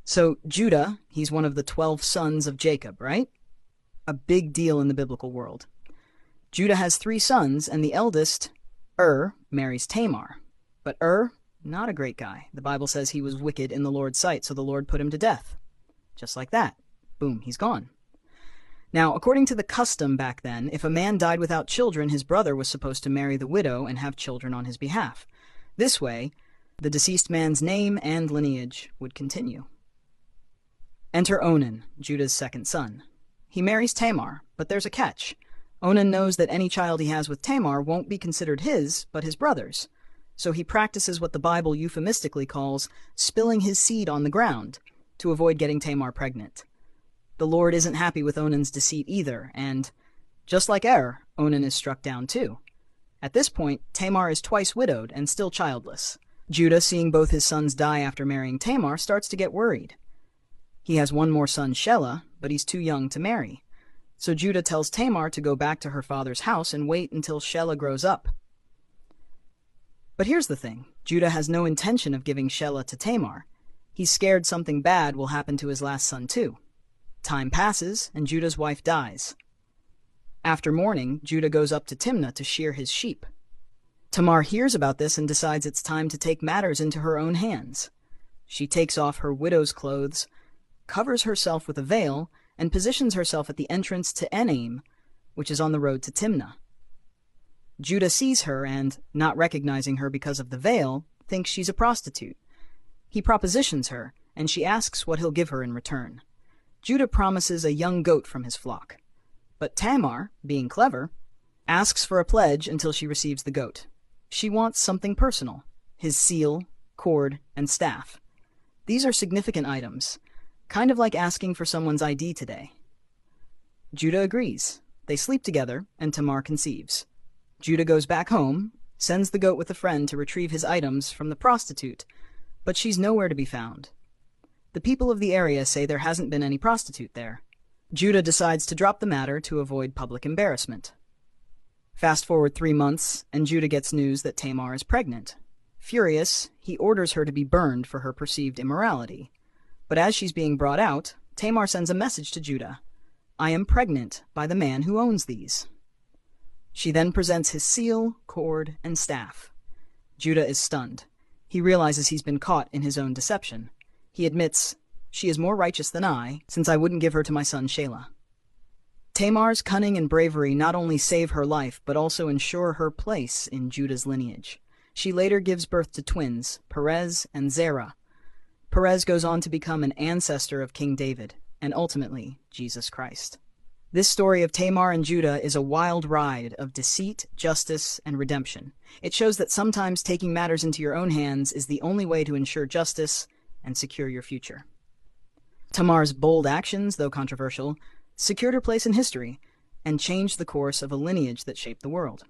So Judah, he's one of the 12 sons of Jacob, right? A big deal in the biblical world. Judah has 3 sons, and the eldest, marries Tamar. But not a great guy. The Bible says he was wicked in the Lord's sight, so the Lord put him to death. Just like that. Boom, he's gone. Now, according to the custom back then, if a man died without children, his brother was supposed to marry the widow and have children on his behalf. This way, the deceased man's name and lineage would continue. Enter Onan, Judah's second son. He marries Tamar, but there's a catch. Onan knows that any child he has with Tamar won't be considered his, but his brother's. So he practices what the Bible euphemistically calls spilling his seed on the ground to avoid getting Tamar pregnant. The Lord isn't happy with Onan's deceit either, and just like Onan is struck down too. At this point, Tamar is twice widowed and still childless. Judah, seeing both his sons die after marrying Tamar, starts to get worried. He has one more son, Shelah, but he's too young to marry. So Judah tells Tamar to go back to her father's house and wait until Shelah grows up. But here's the thing. Judah has no intention of giving Shelah to Tamar. He's scared something bad will happen to his last son too. Time passes, and Judah's wife dies. After mourning, Judah goes up to Timnah to shear his sheep. Tamar hears about this and decides it's time to take matters into her own hands. She takes off her widow's clothes, covers herself with a veil, and positions herself at the entrance to Enaim, which is on the road to Timnah. Judah sees her and, not recognizing her because of the veil, thinks she's a prostitute. He propositions her, and she asks what he'll give her in return. Judah promises a young goat from his flock. But Tamar, being clever, asks for a pledge until she receives the goat. She wants something personal, his seal, cord, and staff. These are significant items, kind of like asking for someone's ID today. Judah agrees. They sleep together, and Tamar conceives. Judah goes back home, sends the goat with a friend to retrieve his items from the prostitute, but she's nowhere to be found. The people of the area say there hasn't been any prostitute there. Judah decides to drop the matter to avoid public embarrassment. Fast forward 3 months, and Judah gets news that Tamar is pregnant. Furious, he orders her to be burned for her perceived immorality. But as she's being brought out, Tamar sends a message to Judah. "I am pregnant by the man who owns these." She then presents his seal, cord, and staff. Judah is stunned. He realizes he's been caught in his own deception. He admits, "She is more righteous than I, since I wouldn't give her to my son Shelah." Tamar's cunning and bravery not only save her life, but also ensure her place in Judah's lineage. She later gives birth to twins, Perez and Zerah. Perez goes on to become an ancestor of King David, and ultimately, Jesus Christ. This story of Tamar and Judah is a wild ride of deceit, justice, and redemption. It shows that sometimes taking matters into your own hands is the only way to ensure justice and secure your future. Tamar's bold actions, though controversial, secured her place in history and changed the course of a lineage that shaped the world.